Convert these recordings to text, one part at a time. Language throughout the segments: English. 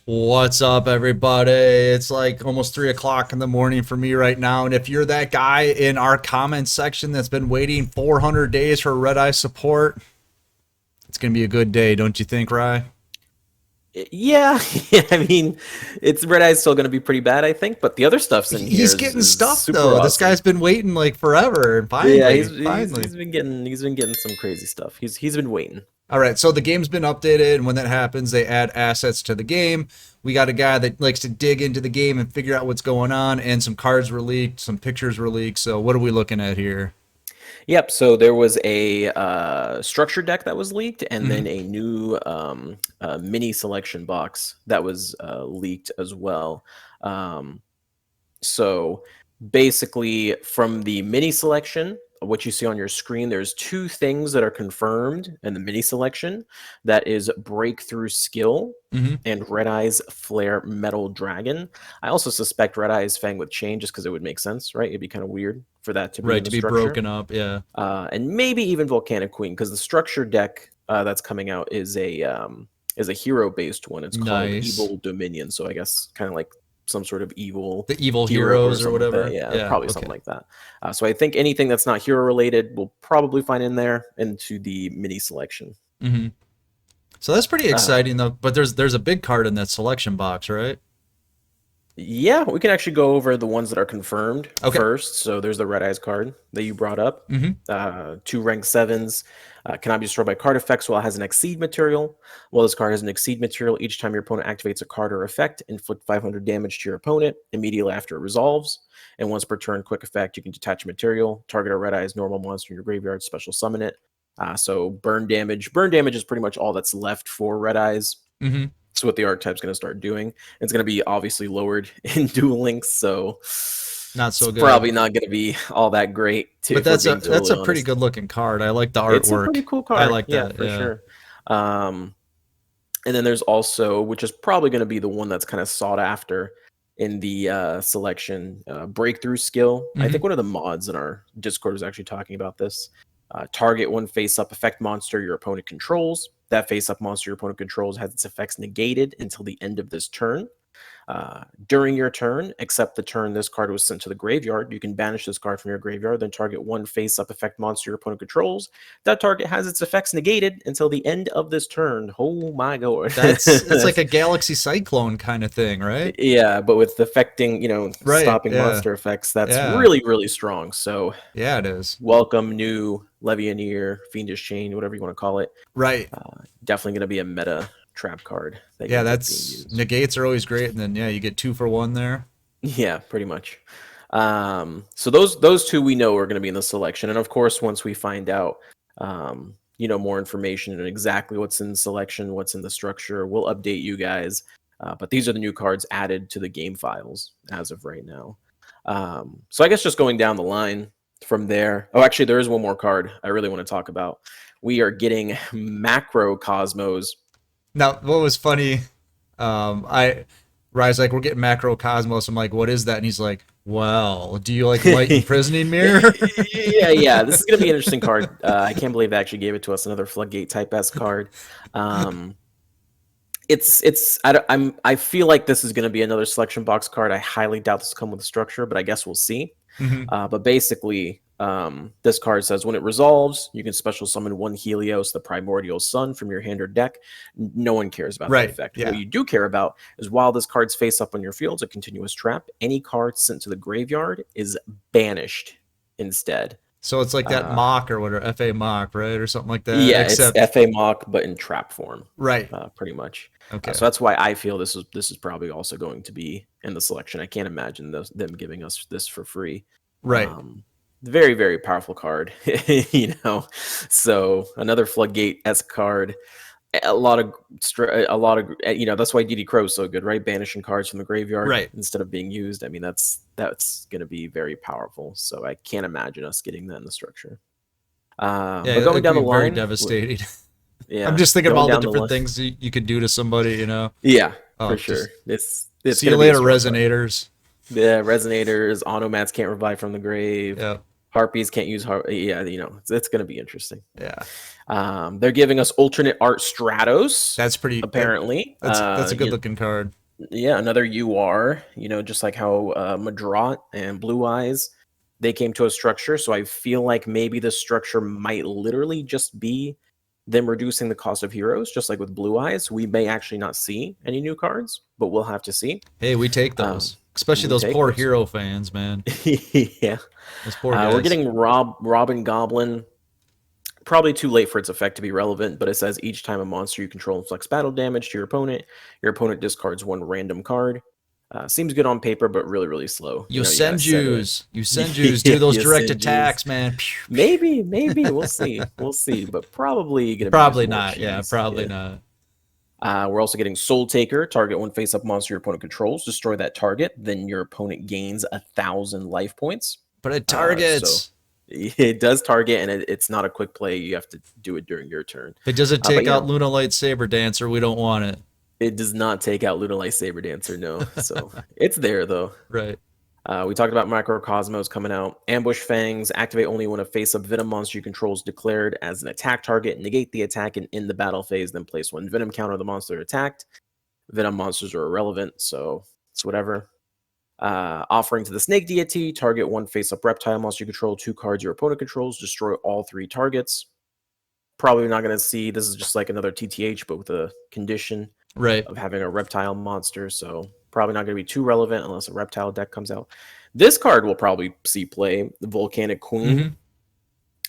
What's up, everybody? It's like almost 3 o'clock in the morning for me right now. And if you're that guy in our comments section that's been waiting 400 days for Red Eye support, it's going to be a good day, don't you think, Rye? Yeah, I mean, it's Red Eye's still going to be pretty bad, I think, but the other stuff's in here He's is, getting is stuff, super though. This awesome. guy's been waiting like forever. And Yeah, finally, he's he's, finally. he's been getting some crazy stuff. He's been waiting. All right, so the game's been updated, and when that happens, they add assets to the game. We got a guy that likes to dig into the game and figure out what's going on, and some cards were leaked, some pictures were leaked. So, what are we looking at here? Yep. So there was a structure deck that was leaked, and Mm-hmm. then a new mini selection box that was leaked as well. Um, So basically, from the mini selection, what you see on your screen, there's two things that are confirmed in the mini selection. That is Breakthrough Skill Mm-hmm. and Red Eye's Flare Metal Dragon. I also suspect Red Eye's Fang with Chain just because it would make sense, right? It'd be kind of weird for that to be Right, in to the be structure. broken up, yeah. And maybe even Volcanic Queen because the structure deck that's coming out is a hero based one. It's called Nice. Evil Dominion. So I guess kind of like some sort of evil The evil hero or heroes or something like that. whatever. Yeah, Yeah, probably okay. something like that. So I think anything that's not hero related we'll probably find in there into the mini selection. Mm-hmm. So that's pretty Uh, exciting though. But there's a big card in that selection box, right? yeah, we can actually go over the ones that are confirmed Okay. first. So there's the Red Eyes card that you brought up. Mm-hmm. Two rank sevens cannot be destroyed by card effects while it has an exceed material. While this card has an exceed material, each time your opponent activates a card or effect, inflict 500 damage to your opponent immediately after it resolves. And once per turn, quick effect, you can detach a material, target a Red Eyes normal monster in your graveyard, special summon it. So burn damage. Burn damage is pretty much all that's left for Red Eyes. Mm-hmm. So what the archetype's going to start doing. It's going to be obviously lowered in Duel Links, so Not it's so good. probably not going to be all that great, too, But if we're that's a being that's totally a pretty honest. good looking card. I like the It's a pretty artwork. cool I card, like yeah, that. for Yeah. sure. Um, and then there's also, which is probably going to be the one that's kind of sought after in the selection, breakthrough skill. I Mm-hmm. think one of the mods in our Discord was actually talking about this. Target one face-up effect monster your opponent controls. That face-up monster your opponent controls has its effects negated until the end of this turn. During your turn, except the turn this card was sent to the graveyard, you can banish this card from your graveyard, then target one face-up effect monster your opponent controls. That target has its effects negated until the end of this turn. Oh my god. It's like a Galaxy Cyclone kind of thing, right? Yeah, but with affecting, Right. stopping Yeah. monster effects, that's Yeah. really, really strong. So Yeah, it is. welcome new Levianeer, Fiendish Chain, whatever you want to call it. Right. Definitely going to be a meta trap card that Yeah, you'll get being that's used. negates are always great, and then yeah, you get 2 for 1 there. Yeah, pretty much. So those two we know are going to be in the selection, and of course, once we find out, more information and exactly what's in the selection, what's in the structure, we'll update you guys. But these are the new cards added to the game files as of right now. So I guess just going down the line from there. Oh, actually, there is one more card I really want to talk about. We are getting Macro Cosmos. Now, what was funny, I Rise like we're getting Macrocosmos. I'm like, what is that? And he's like, well, do you like light imprisoning mirror? Yeah. This is gonna be an interesting card. I can't believe they actually gave it to us. Another floodgate type S card. Um, I feel like this is gonna be another selection box card. I highly doubt this will come with a structure, but I guess we'll see. Hmm. But basically, this card says when it resolves, you can special summon one Helios, the primordial sun, from your hand or deck. No one cares about that Right. effect. What Yeah. you do care about is while this card's face up on your field, it's a continuous trap. Any card sent to the graveyard is banished instead. So it's like that Uh, mock or whatever, FA mock, right, or something like that. yeah, it's Except FA mock, but in trap form, right. pretty much. Okay. So that's why I feel this is probably also going to be in the selection. I can't imagine them giving us this for free. Right. Um, Very, very powerful card, So another floodgate S card. That's why DD Crow is so good, right? Banishing cards from the graveyard Right. instead of being used. I mean, that's going to be very powerful. So I can't imagine us getting that in the structure. Yeah, But going it could down the be very line, devastating. I'm yeah, just thinking of going all the down the different line, things you could do to somebody. yeah, Oh, for just sure. It's see you going to be a later, strong card. resonators. Yeah, resonators, automats can't revive from the grave. Yeah. Harpies can't use yeah, you know, it's going to be interesting. Yeah. They're giving us alternate art Stratos. That's pretty apparently. That's a good looking card. Yeah, another UR, you know, just like how Madrot and Blue Eyes, they came to a structure. So I feel like maybe the structure might literally just be them reducing the cost of heroes, just like with Blue Eyes. We may actually not see any new cards, but we'll have to see. Hey, we take those. Especially those poor hero fans, man. Yeah. Those poor guys. We're getting Robin Goblin. Probably too late for its effect to be relevant, but it says each time a monster you control inflicts battle damage to your opponent discards one random card. Seems good on paper, but really, really slow. You Senjus do those direct attacks, man. Maybe we'll see, but probably gonna probably not. Yeah, probably not. We're also getting Soul Taker. Target one face-up monster your opponent controls. Destroy that target. Then your opponent gains 1,000 life points. But it targets. It does target, and it's not a quick play. You have to do it during your turn. It doesn't take out Luna Light Saber Dancer. We don't want it. It does not take out Luna Light Saber Dancer, no. So it's there, though. Right. We talked about Microcosmos coming out. Ambush Fangs. Activate only when a face-up Venom monster you control is declared as an attack target. Negate the attack and end the battle phase. Then place one Venom counter on the monster attacked. Venom monsters are irrelevant, so it's whatever. Offering to the Snake Deity. Target one face-up reptile monster you control. 2 cards your opponent controls. Destroy all 3 targets. Probably not going to see. This is just like another TTH, but with a condition of having a reptile monster. So probably not going to be too relevant unless a reptile deck comes out. This card will probably see play. The Volcanic Queen. Mm-hmm.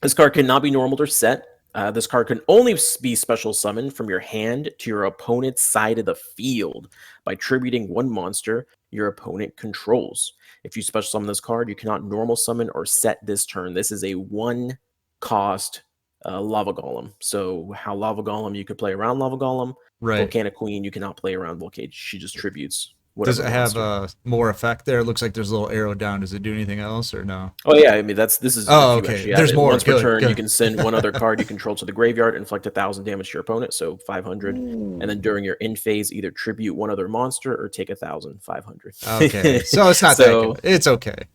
This card cannot be normaled or set. This card can only be special summoned from your hand to your opponent's side of the field by tributing one monster your opponent controls. If you special summon this card, you cannot normal summon or set this turn. This is a 1-cost Lava Golem. So how Lava Golem, you could play around Lava Golem. Volcanic Queen, you cannot play around Volcanic. She just tributes. Does it have more effect there? It looks like there's a little arrow down. Does it do anything else or no? Oh yeah, I mean this is. Oh okay. There's more. Once per turn, you can send one other card you control to the graveyard, inflict 1,000 damage to your opponent, so 500. And then during your end phase, either tribute one other monster or take 1,500. Okay, so it's not that good. It's okay.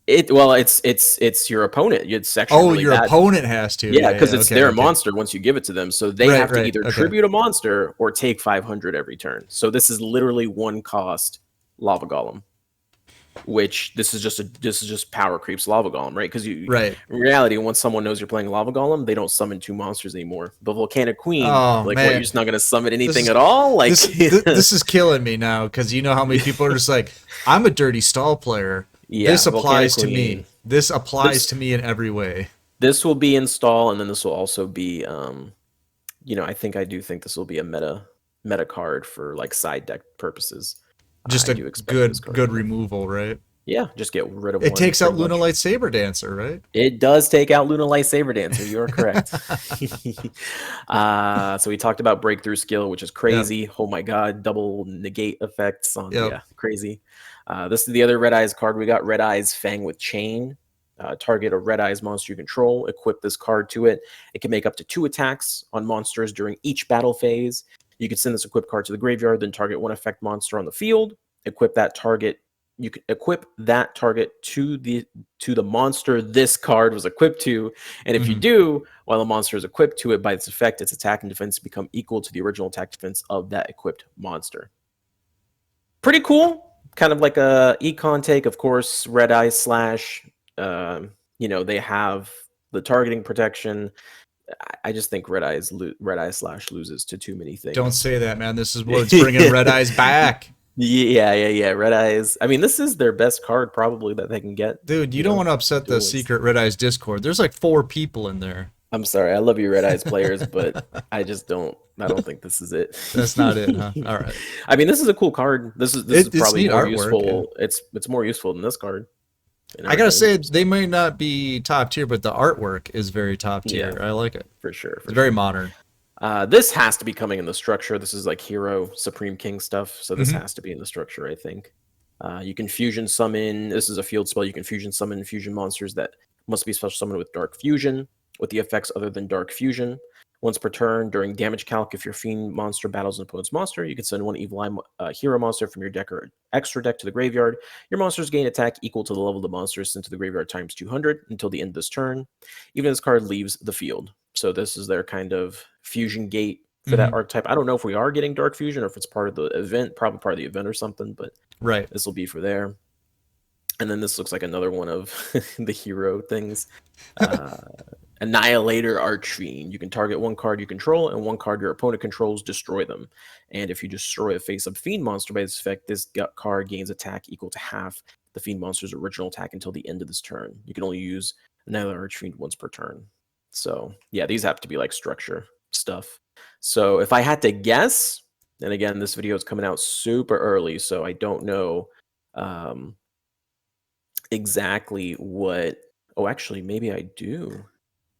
It's your opponent. It's actually really your bad. Opponent has to. Yeah, because it's their monster once you give it to them. So they have to either tribute a monster or take 500 every turn. So this is literally 1-cost Lava Golem, which this is just power creeps Lava Golem, right? Because in reality, once someone knows you're playing Lava Golem, they don't summon 2 monsters anymore. The Volcanic Queen, what, you're just not going to summon anything at all? Like this is killing me now because you know how many people are just like, I'm a dirty stall player. Yeah, this applies to me. This applies to me in every way. This will be install, and then this will also be, I do think this will be a meta card for like side deck purposes. Just a good removal, right? Yeah, just get rid of it. It takes out Luna Light Saber Dancer, right? It does take out Luna Light Saber Dancer. You are correct. So we talked about Breakthrough Skill, which is crazy. Yep. Oh my god, double negate effects on crazy. This is the other Red Eyes card. We got Red Eyes Fang with Chain. Target a Red Eyes monster you control. Equip this card to it. It can make up to 2 attacks on monsters during each battle phase. You can send this equipped card to the graveyard, then target 1 effect monster on the field. Equip that target. You can equip that target to the monster this card was equipped to, and if you do, while the monster is equipped to it by its effect, its attack and defense become equal to the original attack defense of that equipped monster. Pretty cool. Kind of like a econ take, of course. Red Eye Slash. They have the targeting protection. I just think Red Eye Slash loses to too many things. Don't say that, man. This is what's bringing Red Eyes back. Yeah. Red Eyes. I mean, this is their best card probably that they can get. Dude, you don't want to upset the secret Red Eyes Discord. There's like 4 people in there. I'm sorry. I love you, Red Eyes players, but I don't think this is it. That's not it, huh? All right. I mean, this is a cool card. This is probably more useful. Yeah. It's more useful than this card. I gotta say, they may not be top tier, but the artwork is very top tier. Yeah, I like it. For sure. It's very modern. This has to be coming in the structure. This is like Hero Supreme King stuff, so this has to be in the structure, I think. You can fusion summon. This is a field spell. You can fusion summon fusion monsters that must be special summoned with Dark Fusion, with the effects other than Dark Fusion. Once per turn, during damage calc, if your fiend monster battles an opponent's monster, you can send one evil eye hero monster from your deck or extra deck to the graveyard. Your monsters gain attack equal to the level of the monster sent to the graveyard times 200 until the end of this turn, even as this card leaves the field. So this is their kind of fusion gate for that archetype. I don't know if we are getting Dark Fusion or if it's part of the event, probably part of the event or something, but this will be for there. And then this looks like another one of the hero things. Annihilator Archfiend. You can target one card you control and one card your opponent controls, destroy them. And if you destroy a face-up Fiend monster by this effect, this card gains attack equal to half the Fiend monster's original attack until the end of this turn. You can only use Annihilator Archfiend once per turn. So, yeah, these have to be like structure stuff. So if I had to guess, and again, this video is coming out super early, so I don't know exactly what... Oh, actually, maybe I do.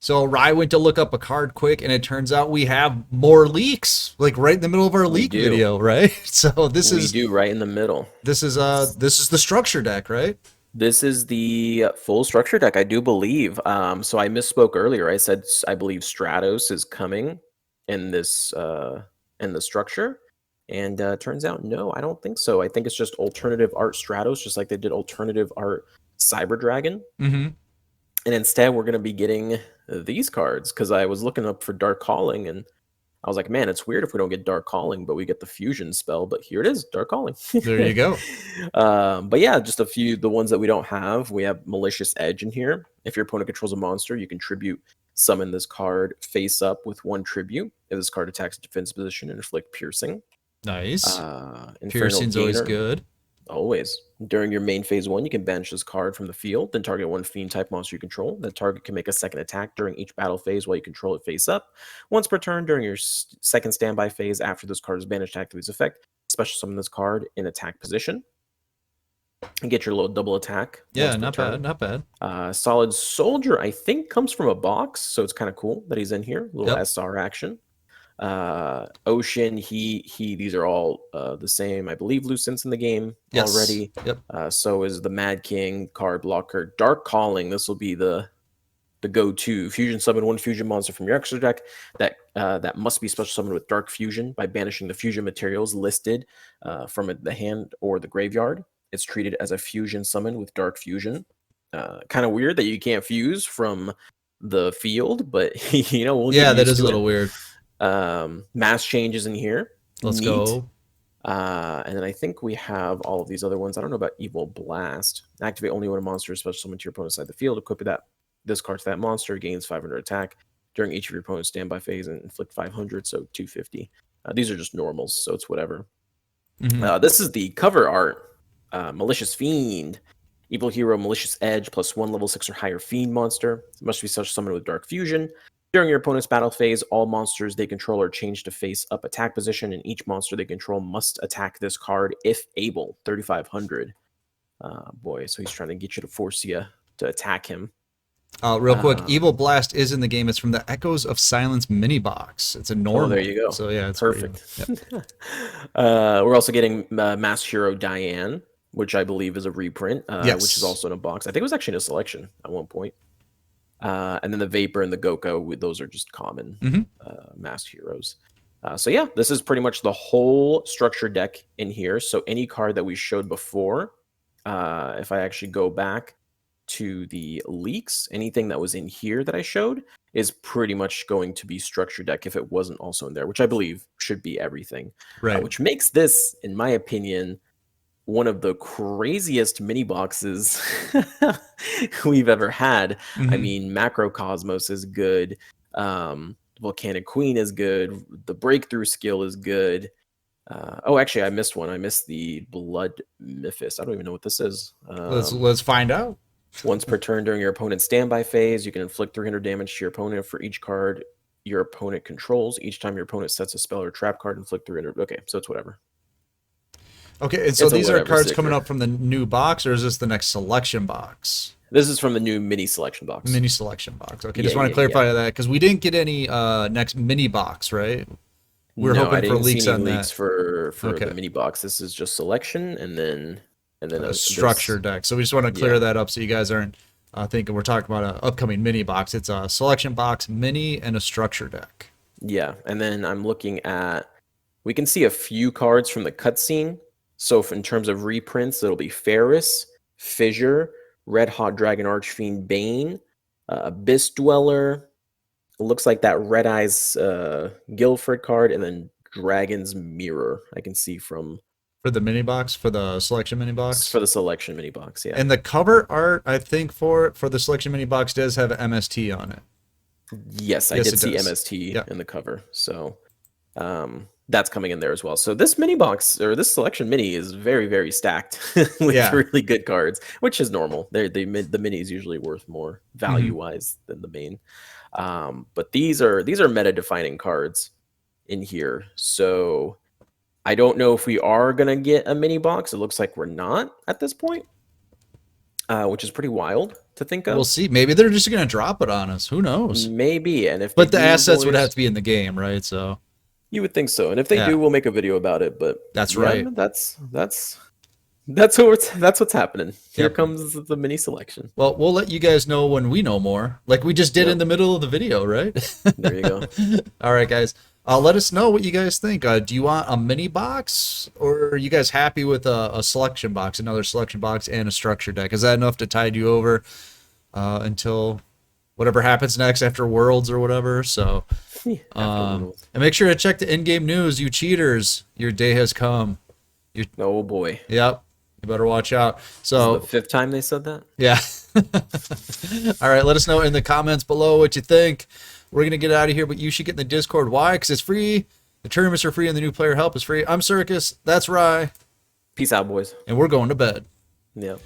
So Rye went to look up a card quick, and it turns out we have more leaks, like right in the middle of our leak video, right? So we do right in the middle. This is the structure deck, right? This is the full structure deck, I do believe. So I misspoke earlier. I said I believe Stratos is coming in this in the structure, and turns out no, I don't think so. I think it's just alternative art Stratos, just like they did alternative art Cyber Dragon. And instead, we're going to be getting these cards, because I was looking up for Dark Calling, and I was like, man, it's weird if we don't get Dark Calling, but we get the fusion spell. But here it is, Dark Calling. There you go. But yeah, just a few, the ones that we don't have. We have Malicious Edge in here. If your opponent controls a monster, you can tribute summon this card face up with one tribute. If this card attacks a defense position and inflict piercing. Nice. Piercing's always good. Always. During your main phase 1, you can banish this card from the field, then target one fiend type monster you control. That target can make a second attack during each battle phase while you control it face up. Once per turn during your second standby phase after this card is banished, activate its effect. Special summon this card in attack position. And get your little double attack. Yeah, not bad, not bad. Solid Soldier, I think, comes from a box, so it's kind of cool that he's in here. A little SR action. Ocean, these are all the same, I believe. Lucent's in the game already. So is the Mad King, card blocker. Dark Calling, this will be the go-to. Fusion summon one fusion monster from your extra deck that must be special summoned with Dark Fusion by banishing the fusion materials listed from the hand or the graveyard. It's treated as a fusion summon with Dark Fusion. Kind of weird that you can't fuse from the field, but we'll that is a little weird. Mass changes in here. Let's go. And then I think we have all of these other ones. I don't know about Evil Blast. Activate only when a monster is special summoned to your opponent's side of the field. Equip this card to that monster. Gains 500 attack during each of your opponent's standby phase and inflict 500, so 250. These are just normals, so it's whatever. This is the cover art. Malicious Fiend. Evil Hero, Malicious Edge, +1 level 6 or higher Fiend monster. It must be such summoned with Dark Fusion. During your opponent's battle phase, all monsters they control are changed to face-up attack position, and each monster they control must attack this card if able. 3,500. Boy, so he's trying to get you to force you to attack him. Real quick, Evil Blast is in the game. It's from the Echoes of Silence mini box. It's a normal. Oh, there you go. So yeah, it's perfect. We're also getting Mass Hero Diane, which I believe is a reprint, which is also in a box. I think it was actually in a selection at one point. And then the Vapor and the Goko, those are just common masked heroes. So yeah, this is pretty much the whole structure deck in here. So any card that we showed before, if I actually go back to the leaks, anything that was in here that I showed is pretty much going to be structure deck if it wasn't also in there, which I believe should be everything. Right. Which makes this, in my opinion, one of the craziest mini boxes we've ever had. I mean, Macrocosmos is good. Volcanic Queen is good. The Breakthrough skill is good. Oh, actually, I missed one. I missed the Blood Mythos. I don't even know what this is. Let's find out. Once per turn during your opponent's standby phase, you can inflict 300 damage to your opponent for each card your opponent controls. Each time your opponent sets a spell or trap card, inflict 300. Okay, so it's whatever. Okay, and so these are cards coming up from the new box, or is this the next selection box? This is from the new mini selection box. Mini selection box. Okay, just want to clarify that, because we didn't get any next mini box, right? We're hoping for leaks on that. For the mini box. This is just selection, and then a structure deck. So we just want to clear that up so you guys aren't thinking we're talking about an upcoming mini box. It's a selection box, mini, and a structure deck. Yeah, and then I'm looking at, we can see a few cards from the cutscene. So in terms of reprints, it'll be Ferris, Fissure, Red Hot Dragon Archfiend Bane, Abyss Dweller. It looks like that Red Eyes Guilford card, and then Dragon's Mirror. I can see from For the mini box, for the selection mini box. for the selection mini box. Yeah, And the cover art, I think, for the selection mini box does have MST on it. yes, I Yes, did it see does. MST Yep. in the cover. So that's coming in there as well. So this mini box, or this selection mini, is very, very stacked with Yeah. really good cards, which is normal. The mini is usually worth more Mm-hmm. value wise than the main. But these are meta defining cards in here. So I don't know if we are gonna get a mini box. It looks like we're not at this point, which is pretty wild to think of. We'll see. Maybe they're just gonna drop it on us. Who knows? Maybe, and if But they the do, assets would boys, have to be in the game, right? So you would think so. And if they Yeah. do, we'll make a video about it. But That's yeah, right. that's what's happening. Here Yep. comes the mini selection. Well, we'll let you guys know when we know more, like we just did Yep. in the middle of the video, right? There you go. All right, guys. Let us know what you guys think. Do you want a mini box, or are you guys happy with a selection box, another selection box, and a structure deck? Is that enough to tide you over until whatever happens next after Worlds or whatever? So, and make sure to check the in-game news, you cheaters. Your day has come. Oh boy. Yep. You better watch out. This So is the 5th time they said that. yeah. All right. Let us know in the comments below what you think. We're going to get out of here, but you should get in the Discord. Why? Because it's free. The tournaments are free and the new player help is free. I'm Circus. That's Rye. Peace out, boys. And we're going to bed. Yep.